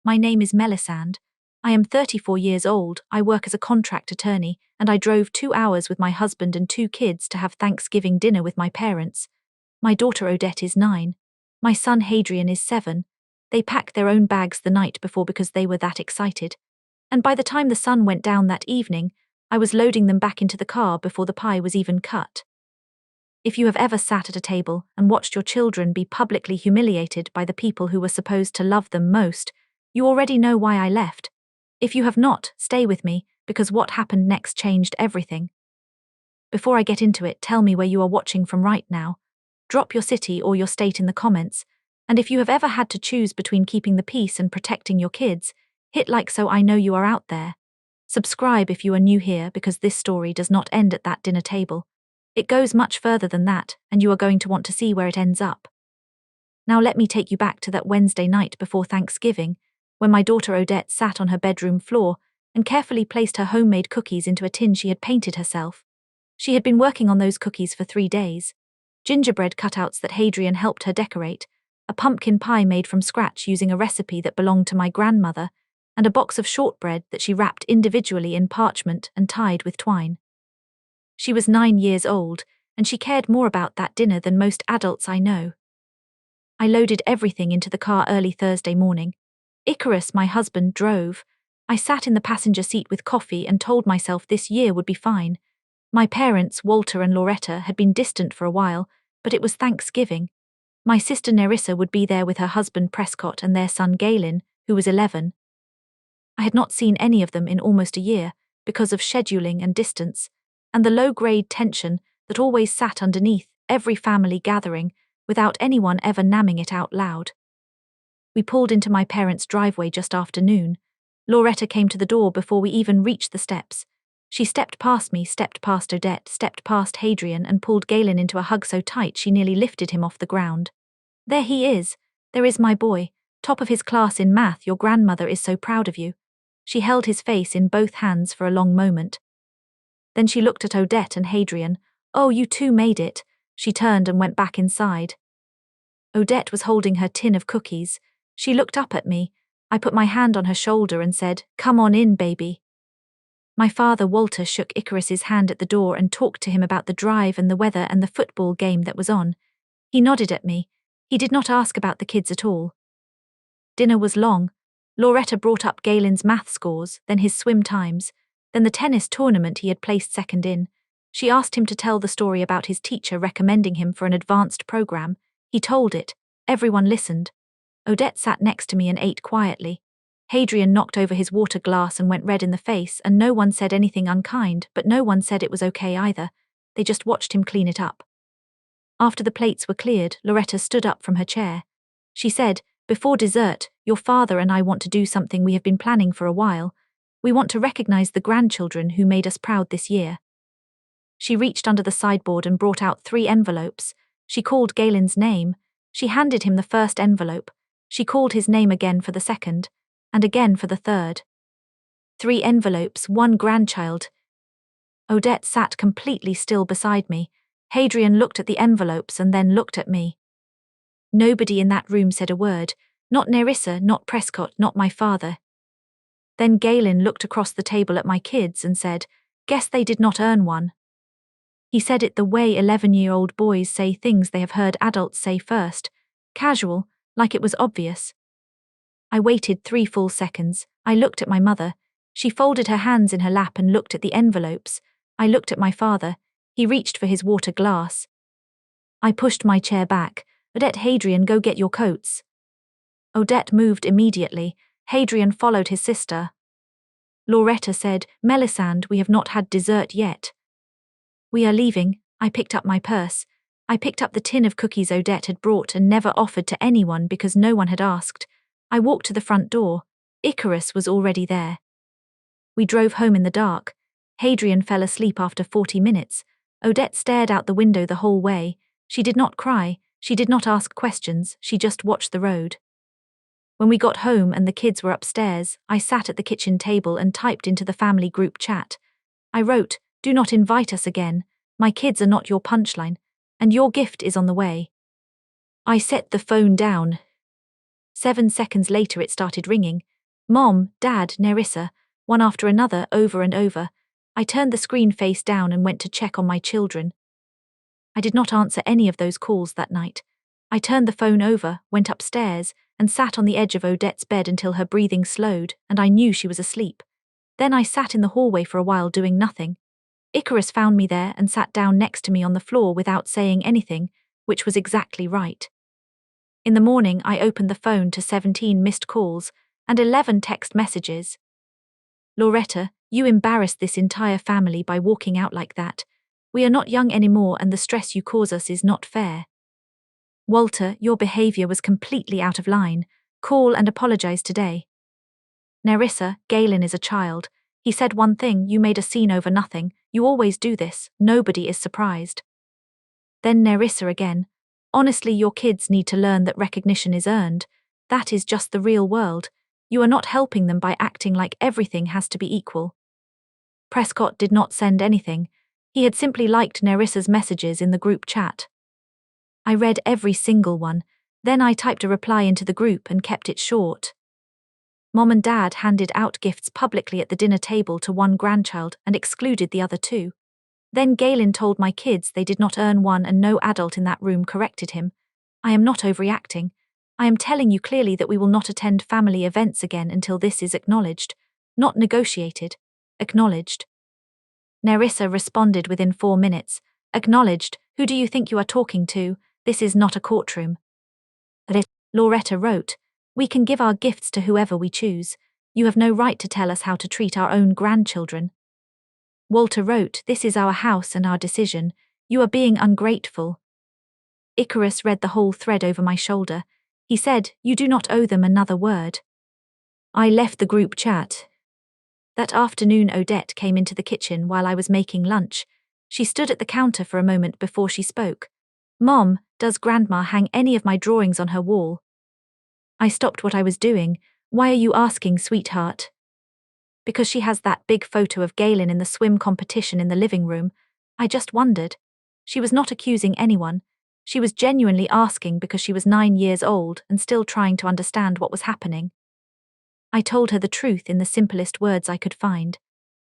My name is Melisande. I am 34 years old, I work as a contract attorney, and I drove 2 hours with my husband and 2 kids to have Thanksgiving dinner with my parents. My daughter Odette is 9. My son Hadrian is 7. They packed their own bags the night before because they were that excited. And by the time the sun went down that evening, I was loading them back into the car before the pie was even cut. If you have ever sat at a table and watched your children be publicly humiliated by the people who were supposed to love them most, you already know why I left. If you have not, stay with me, because what happened next changed everything. Before I get into it, tell me where you are watching from right now. Drop your city or your state in the comments, and if you have ever had to choose between keeping the peace and protecting your kids, hit like so I know you are out there. Subscribe if you are new here, because this story does not end at that dinner table. It goes much further than that, and you are going to want to see where it ends up. Now let me take you back to that Wednesday night before Thanksgiving, when my daughter Odette sat on her bedroom floor and carefully placed her homemade cookies into a tin she had painted herself. She had been working on those cookies for 3 days. Gingerbread cutouts that Hadrian helped her decorate, a pumpkin pie made from scratch using a recipe that belonged to my grandmother, and a box of shortbread that she wrapped individually in parchment and tied with twine. She was 9 years old, and she cared more about that dinner than most adults I know. I loaded everything into the car early Thursday morning. Icarus, my husband, drove. I sat in the passenger seat with coffee and told myself this year would be fine. My parents, Walter and Loretta, had been distant for a while, but it was Thanksgiving. My sister Nerissa would be there with her husband Prescott and their son Galen, who was 11. I had not seen any of them in almost a year, because of scheduling and distance, and the low-grade tension that always sat underneath every family gathering without anyone ever namming it out loud. We pulled into my parents' driveway just after noon. Loretta came to the door before we even reached the steps. She stepped past me, stepped past Odette, stepped past Hadrian, and pulled Galen into a hug so tight she nearly lifted him off the ground. There he is. There is my boy, top of his class in math. Your grandmother is so proud of you. She held his face in both hands for a long moment. Then she looked at Odette and Hadrian. Oh, you two made it. She turned and went back inside. Odette was holding her tin of cookies. She looked up at me. I put my hand on her shoulder and said, "Come on in, baby." My father, Walter, shook Icarus's hand at the door and talked to him about the drive and the weather and the football game that was on. He nodded at me. He did not ask about the kids at all. Dinner was long. Loretta brought up Galen's math scores, then his swim times, then the tennis tournament he had placed second in. She asked him to tell the story about his teacher recommending him for an advanced program. He told it. Everyone listened. Odette sat next to me and ate quietly. Hadrian knocked over his water glass and went red in the face, and no one said anything unkind, but no one said it was okay either. They just watched him clean it up. After the plates were cleared, Loretta stood up from her chair. She said, "Before dessert, your father and I want to do something we have been planning for a while. We want to recognize the grandchildren who made us proud this year." She reached under the sideboard and brought out 3 envelopes. She called Galen's name. She handed him the first envelope. She called his name again for the second, and again for the third. 3 envelopes, 1 grandchild. Odette sat completely still beside me. Hadrian looked at the envelopes and then looked at me. Nobody in that room said a word. Not Nerissa, not Prescott, not my father. Then Galen looked across the table at my kids and said, "Guess they did not earn one." He said it the way 11-year-old boys say things they have heard adults say first, casual, like it was obvious. I waited 3 full seconds. I looked at my mother. She folded her hands in her lap and looked at the envelopes. I looked at my father. He reached for his water glass. I pushed my chair back. "Odette, Hadrian, go get your coats." Odette moved immediately. Hadrian followed his sister. Loretta said, "Melisande, we have not had dessert yet." "We are leaving." I picked up my purse. I picked up the tin of cookies Odette had brought and never offered to anyone because no one had asked. I walked to the front door. Icarus was already there. We drove home in the dark. Hadrian fell asleep after 40 minutes. Odette stared out the window the whole way. She did not cry. She did not ask questions. She just watched the road. When we got home and the kids were upstairs, I sat at the kitchen table and typed into the family group chat. I wrote, "Do not invite us again. My kids are not your punchline, and your gift is on the way." I set the phone down. 7 seconds later it started ringing. Mom, Dad, Nerissa, one after another, over and over. I turned the screen face down and went to check on my children. I did not answer any of those calls that night. I turned the phone over, went upstairs, and sat on the edge of Odette's bed until her breathing slowed and I knew she was asleep. Then I sat in the hallway for a while doing nothing. Icarus found me there and sat down next to me on the floor without saying anything, which was exactly right. In the morning, I opened the phone to 17 missed calls and 11 text messages. Loretta, you embarrassed this entire family by walking out like that. We are not young anymore and the stress you cause us is not fair. Walter, your behavior was completely out of line. Call and apologize today. Nerissa, Galen is a child. He said one thing, you made a scene over nothing. You always do this, nobody is surprised. Then Nerissa again. Honestly, your kids need to learn that recognition is earned. That is just the real world. You are not helping them by acting like everything has to be equal. Prescott did not send anything. He had simply liked Nerissa's messages in the group chat. I read every single one. Then I typed a reply into the group and kept it short. Mom and Dad handed out gifts publicly at the dinner table to one grandchild and excluded the other two. Then Galen told my kids they did not earn one and no adult in that room corrected him. I am not overreacting. I am telling you clearly that we will not attend family events again until this is acknowledged. Not negotiated. Acknowledged. Nerissa responded within 4 minutes. Acknowledged. Who do you think you are talking to? This is not a courtroom. Loretta wrote, we can give our gifts to whoever we choose. You have no right to tell us how to treat our own grandchildren. Walter wrote, this is our house and our decision. You are being ungrateful. Icarus read the whole thread over my shoulder. He said, you do not owe them another word. I left the group chat. That afternoon Odette came into the kitchen while I was making lunch. She stood at the counter for a moment before she spoke. Mom, does Grandma hang any of my drawings on her wall? I stopped what I was doing. Why are you asking, sweetheart? Because she has that big photo of Galen in the swim competition in the living room. I just wondered. She was not accusing anyone. She was genuinely asking because she was 9 years old and still trying to understand what was happening. I told her the truth in the simplest words I could find.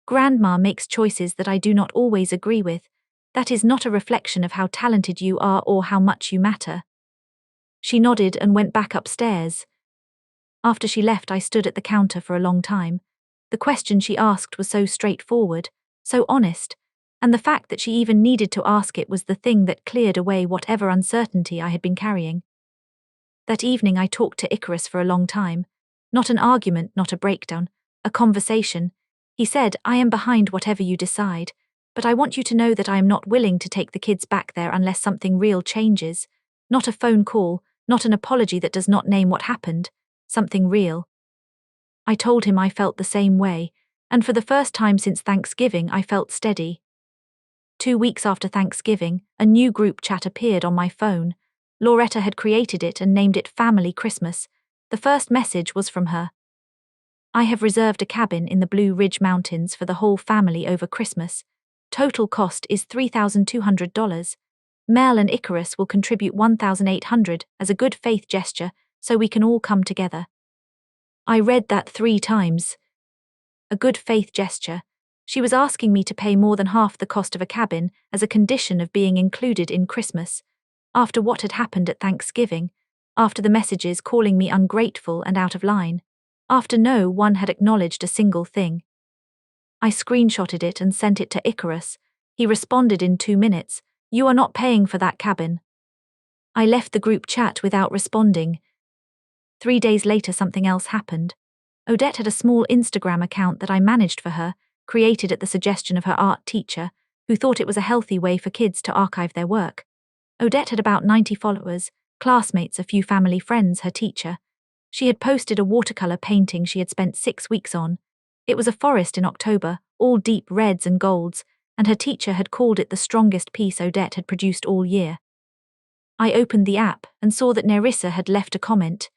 Grandma makes choices that I do not always agree with. That is not a reflection of how talented you are or how much you matter. She nodded and went back upstairs. After she left, I stood at the counter for a long time. The question she asked was so straightforward, so honest, and the fact that she even needed to ask it was the thing that cleared away whatever uncertainty I had been carrying. That evening I talked to Icarus for a long time. Not an argument, not a breakdown, a conversation. He said, I am behind whatever you decide, but I want you to know that I am not willing to take the kids back there unless something real changes. Not a phone call, not an apology that does not name what happened. Something real. I told him I felt the same way, and for the first time since Thanksgiving I felt steady. 2 weeks after Thanksgiving, a new group chat appeared on my phone. Loretta had created it and named it Family Christmas. The first message was from her. I have reserved a cabin in the Blue Ridge Mountains for the whole family over Christmas. Total cost is $3,200. Mel and Icarus will contribute $1,800 as a good faith gesture so we can all come together. I read that 3 times. A good faith gesture. She was asking me to pay more than half the cost of a cabin as a condition of being included in Christmas. After what had happened at Thanksgiving, after the messages calling me ungrateful and out of line, after no one had acknowledged a single thing. I screenshotted it and sent it to Icarus. He responded in 2 minutes, you are not paying for that cabin. I left the group chat without responding. 3 days later something else happened. Odette had a small Instagram account that I managed for her, created at the suggestion of her art teacher, who thought it was a healthy way for kids to archive their work. Odette had about 90 followers, classmates, a few family friends, her teacher. She had posted a watercolor painting she had spent 6 weeks on. It was a forest in October, all deep reds and golds, and her teacher had called it the strongest piece Odette had produced all year. I opened the app and saw that Nerissa had left a comment.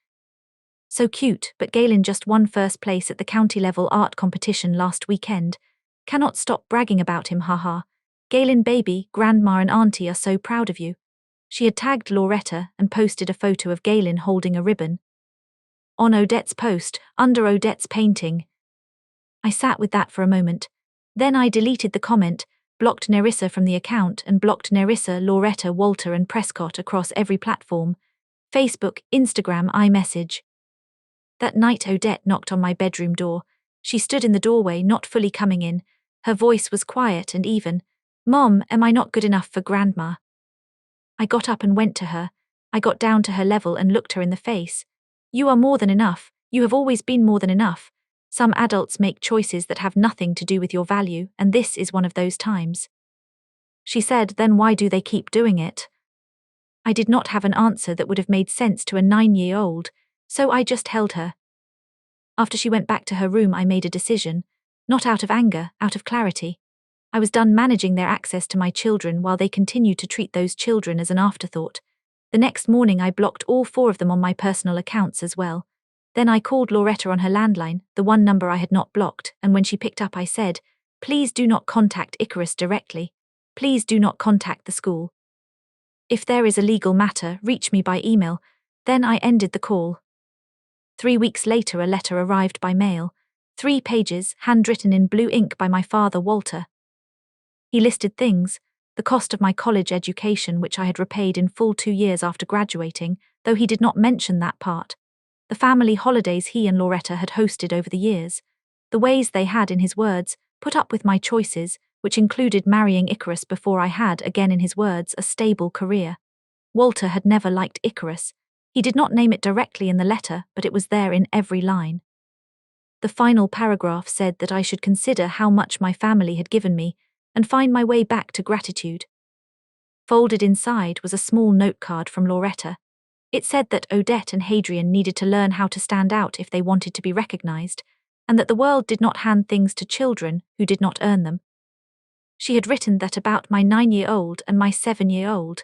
So cute, but Galen just won first place at the county-level art competition last weekend. Cannot stop bragging about him, haha. Galen baby, Grandma and Auntie are so proud of you. She had tagged Loretta and posted a photo of Galen holding a ribbon. On Odette's post, under Odette's painting. I sat with that for a moment. Then I deleted the comment, blocked Nerissa from the account and blocked Nerissa, Loretta, Walter and Prescott across every platform. Facebook, Instagram, iMessage. That night Odette knocked on my bedroom door. She stood in the doorway, not fully coming in. Her voice was quiet and even. "Mom, am I not good enough for Grandma?" I got up and went to her. I got down to her level and looked her in the face. "You are more than enough. You have always been more than enough. Some adults make choices that have nothing to do with your value, and this is one of those times." She said, "Then why do they keep doing it?" I did not have an answer that would have made sense to a 9-year-old, so I just held her. After she went back to her room, I made a decision. Not out of anger, out of clarity. I was done managing their access to my children while they continued to treat those children as an afterthought. The next morning I blocked all 4 of them on my personal accounts as well. Then I called Loretta on her landline, the one number I had not blocked, and when she picked up I said, "Please do not contact Icarus directly. Please do not contact the school. If there is a legal matter, reach me by email." Then I ended the call. 3 weeks later a letter arrived by mail. 3 pages, handwritten in blue ink by my father, Walter. He listed things: the cost of my college education, which I had repaid in full 2 years after graduating, though he did not mention that part. The family holidays he and Loretta had hosted over the years. The ways they had, in his words, put up with my choices, which included marrying Icarus before I had, again in his words, a stable career. Walter had never liked Icarus. He did not name it directly in the letter, but it was there in every line. The final paragraph said that I should consider how much my family had given me and find my way back to gratitude. Folded inside was a small note card from Loretta. It said that Odette and Hadrian needed to learn how to stand out if they wanted to be recognized, and that the world did not hand things to children who did not earn them. She had written that about my 9-year-old and my 7-year-old.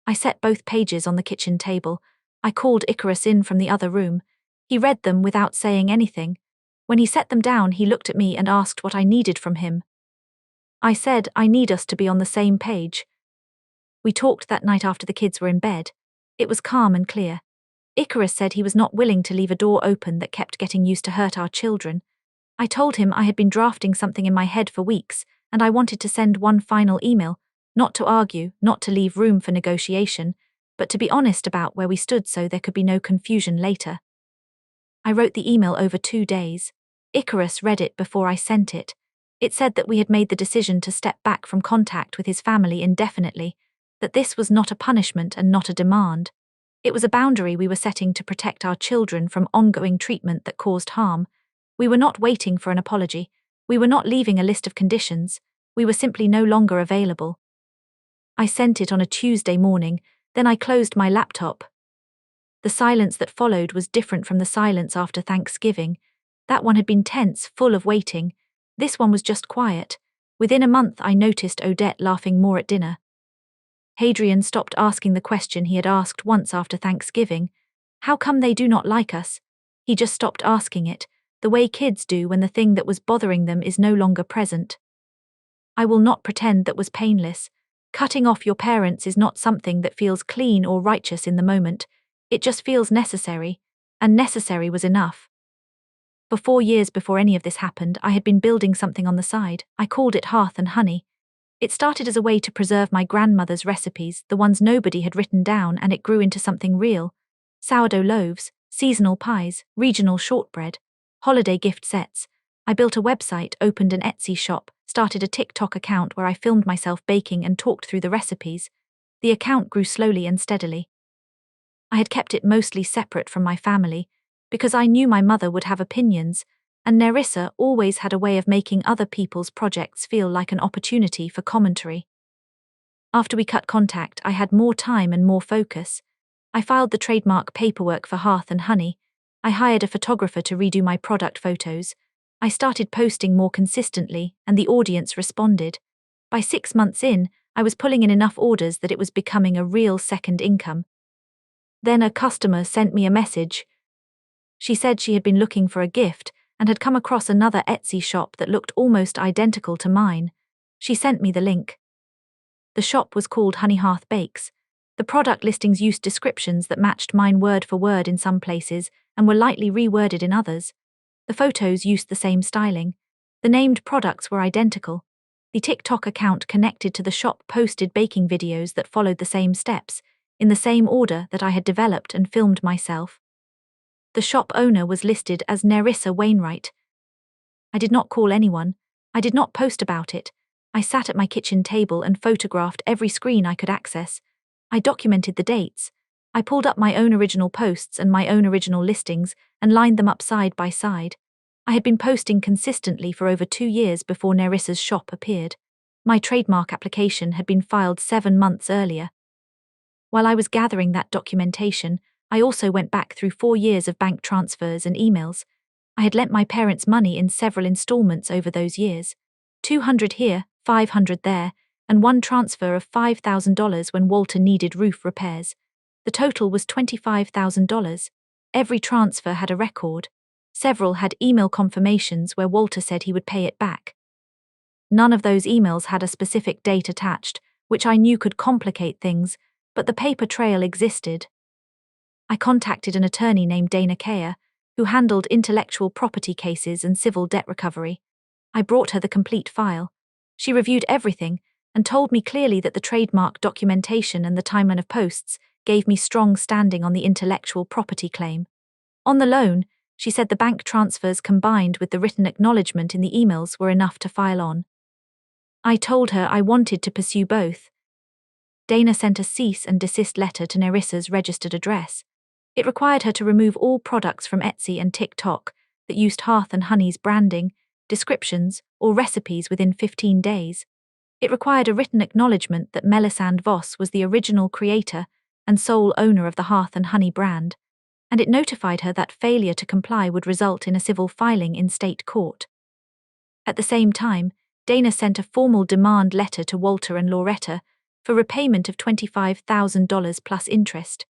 I set both pages on the kitchen table. I called Icarus in from the other room. He read them without saying anything. When he set them down, he looked at me and asked what I needed from him. I said, "I need us to be on the same page." We talked that night after the kids were in bed. It was calm and clear. Icarus said he was not willing to leave a door open that kept getting used to hurt our children. I told him I had been drafting something in my head for weeks, and I wanted to send one final email, not to argue, not to leave room for negotiation, but to be honest about where we stood so there could be no confusion later. I wrote the email over 2 days. Icarus read it before I sent it. It said that we had made the decision to step back from contact with his family indefinitely, that this was not a punishment and not a demand. It was a boundary we were setting to protect our children from ongoing treatment that caused harm. We were not waiting for an apology. We were not leaving a list of conditions. We were simply no longer available. I sent it on a Tuesday morning, then I closed my laptop. The silence that followed was different from the silence after Thanksgiving. That one had been tense, full of waiting. This one was just quiet. Within a month I noticed Odette laughing more at dinner. Hadrian stopped asking the question he had asked once after Thanksgiving. How come they do not like us? He just stopped asking it, the way kids do when the thing that was bothering them is no longer present. I will not pretend that was painless. Cutting off your parents is not something that feels clean or righteous in the moment. It just feels necessary, and necessary was enough. For 4 years before any of this happened, I had been building something on the side. I called it Hearth and Honey. It started as a way to preserve my grandmother's recipes, the ones nobody had written down, and it grew into something real. Sourdough loaves, seasonal pies, regional shortbread, holiday gift sets. I built a website, opened an Etsy shop, started a TikTok account where I filmed myself baking and talked through the recipes. The account grew slowly and steadily. I had kept it mostly separate from my family, because I knew my mother would have opinions, and Nerissa always had a way of making other people's projects feel like an opportunity for commentary. After we cut contact, I had more time and more focus. I filed the trademark paperwork for Hearth and Honey. I hired a photographer to redo my product photos. I started posting more consistently, and the audience responded. By 6 months in, I was pulling in enough orders that it was becoming a real second income. Then a customer sent me a message. She said she had been looking for a gift and had come across another Etsy shop that looked almost identical to mine. She sent me the link. The shop was called Honey Hearth Bakes. The product listings used descriptions that matched mine word for word in some places, and were lightly reworded in others. The photos used the same styling. The named products were identical. The TikTok account connected to the shop posted baking videos that followed the same steps, in the same order that I had developed and filmed myself. The shop owner was listed as Nerissa Wainwright. I did not call anyone. I did not post about it. I sat at my kitchen table and photographed every screen I could access. I documented the dates. I pulled up my own original posts and my own original listings and lined them up side by side. I had been posting consistently for over 2 years before Nerissa's shop appeared. My trademark application had been filed 7 months earlier. While I was gathering that documentation, I also went back through 4 years of bank transfers and emails. I had lent my parents money in several installments over those years. $200 here, $500 there, and one transfer of $5,000 when Walter needed roof repairs. The total was $25,000. Every transfer had a record. Several had email confirmations where Walter said he would pay it back. None of those emails had a specific date attached, which I knew could complicate things, but the paper trail existed. I contacted an attorney named Dana Kaya, who handled intellectual property cases and civil debt recovery. I brought her the complete file. She reviewed everything and told me clearly that the trademark documentation and the timeline of posts gave me strong standing on the intellectual property claim. On the loan, she said the bank transfers combined with the written acknowledgement in the emails were enough to file on. I told her I wanted to pursue both. Dana sent a cease and desist letter to Nerissa's registered address. It required her to remove all products from Etsy and TikTok that used Hearth and Honey's branding, descriptions, or recipes within 15 days. It required a written acknowledgement that Melisande Voss was the original creator and sole owner of the Hearth and Honey brand, and it notified her that failure to comply would result in a civil filing in state court. At the same time, Dana sent a formal demand letter to Walter and Loretta for repayment of $25,000 plus interest.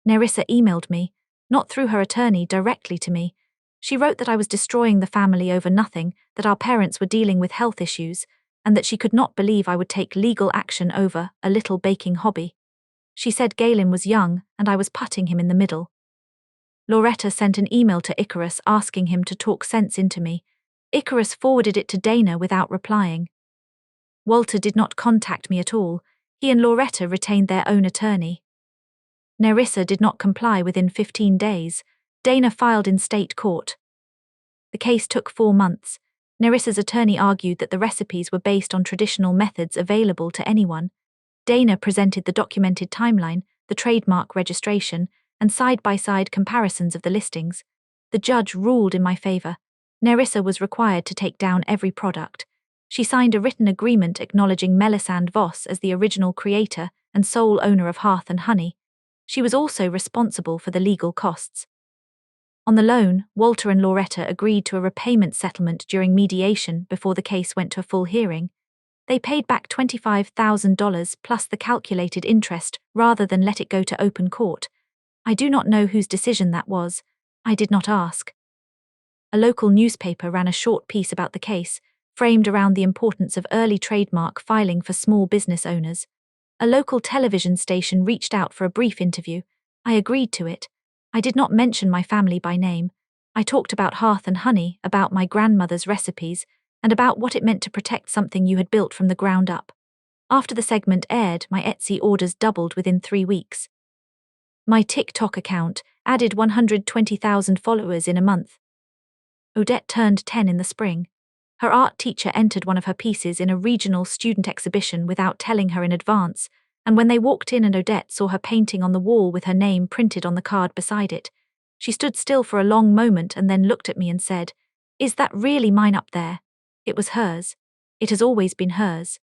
Nerissa emailed me, not through her attorney, directly to me. She wrote that I was destroying the family over nothing, that our parents were dealing with health issues, and that she could not believe I would take legal action over a little baking hobby. She said Galen was young and I was putting him in the middle. Loretta sent an email to Icarus asking him to talk sense into me. Icarus forwarded it to Dana without replying. Walter did not contact me at all. He and Loretta retained their own attorney. Nerissa did not comply within 15 days. Dana filed in state court. The case took 4 months. Nerissa's attorney argued that the recipes were based on traditional methods available to anyone. Dana presented the documented timeline, the trademark registration, and side-by-side comparisons of the listings. The judge ruled in my favor. Nerissa was required to take down every product. She signed a written agreement acknowledging Melisande Voss as the original creator and sole owner of Hearth and Honey. She was also responsible for the legal costs. On the loan, Walter and Loretta agreed to a repayment settlement during mediation before the case went to a full hearing. They paid back $25,000 plus the calculated interest rather than let it go to open court. I do not know whose decision that was. I did not ask. A local newspaper ran a short piece about the case, framed around the importance of early trademark filing for small business owners. A local television station reached out for a brief interview. I agreed to it. I did not mention my family by name. I talked about Hearth and Honey, about my grandmother's recipes, and about what it meant to protect something you had built from the ground up. After the segment aired, my Etsy orders doubled within 3 weeks. My TikTok account added 120,000 followers in a month. Odette turned 10 in the spring. Her art teacher entered one of her pieces in a regional student exhibition without telling her in advance, and when they walked in and Odette saw her painting on the wall with her name printed on the card beside it, she stood still for a long moment and then looked at me and said, "Is that really mine up there?" It was hers. It has always been hers.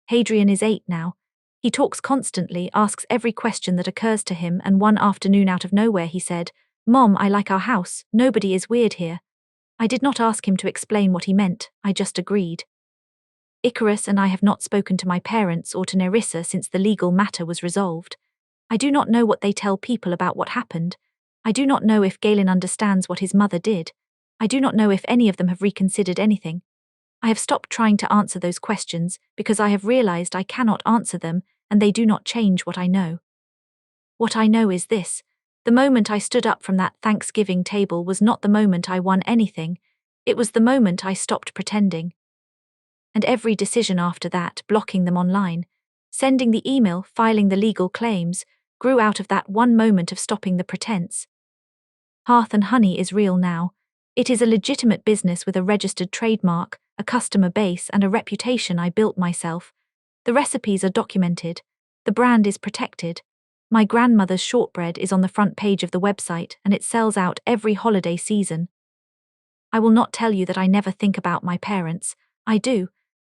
Hadrian is 8 now. He talks constantly, asks every question that occurs to him, and one afternoon out of nowhere he said, "Mom, I like our house. Nobody is weird here." I did not ask him to explain what he meant, I just agreed. Icarus and I have not spoken to my parents or to Nerissa since the legal matter was resolved. I do not know what they tell people about what happened. I do not know if Galen understands what his mother did. I do not know if any of them have reconsidered anything. I have stopped trying to answer those questions because I have realized I cannot answer them and they do not change what I know. What I know is this: The moment I stood up from that Thanksgiving table was not the moment I won anything, it was the moment I stopped pretending. And every decision after that, blocking them online, sending the email, filing the legal claims, grew out of that one moment of stopping the pretense. Hearth and Honey is real now. It is a legitimate business with a registered trademark, a customer base, and a reputation I built myself. The recipes are documented. The brand is protected. My grandmother's shortbread is on the front page of the website, and it sells out every holiday season. I will not tell you that I never think about my parents. I do.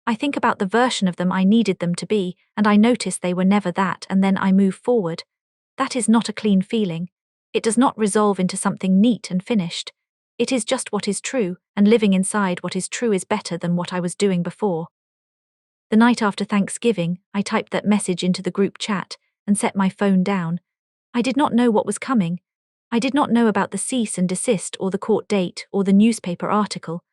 I think about the version of them I needed them to be, and I notice they were never that, and then I move forward. That is not a clean feeling. It does not resolve into something neat and finished. It is just what is true, and living inside what is true is better than what I was doing before. The night after Thanksgiving, I typed that message into the group chat and set my phone down. I did not know what was coming. I did not know about the cease and desist or the court date or the newspaper article.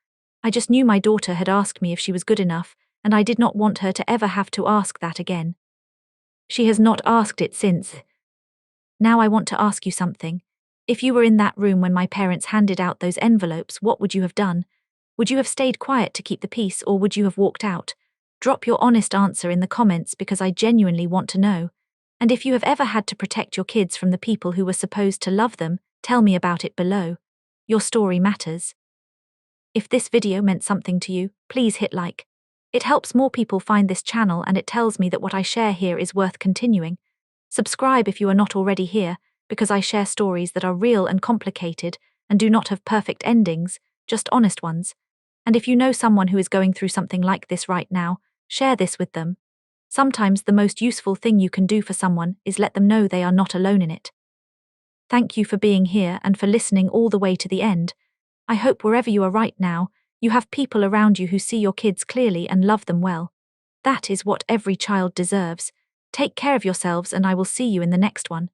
I just knew my daughter had asked me if she was good enough, and I did not want her to ever have to ask that again. She has not asked it since. Now I want to ask you something. If you were in that room when my parents handed out those envelopes, what would you have done? Would you have stayed quiet to keep the peace, or would you have walked out? Drop your honest answer in the comments because I genuinely want to know. And if you have ever had to protect your kids from the people who were supposed to love them, tell me about it below. Your story matters. If this video meant something to you, please hit like. It helps more people find this channel, and it tells me that what I share here is worth continuing. Subscribe if you are not already here, because I share stories that are real and complicated and do not have perfect endings, just honest ones. And if you know someone who is going through something like this right now, share this with them. Sometimes the most useful thing you can do for someone is let them know they are not alone in it. Thank you for being here and for listening all the way to the end. I hope wherever you are right now, you have people around you who see your kids clearly and love them well. That is what every child deserves. Take care of yourselves, and I will see you in the next one.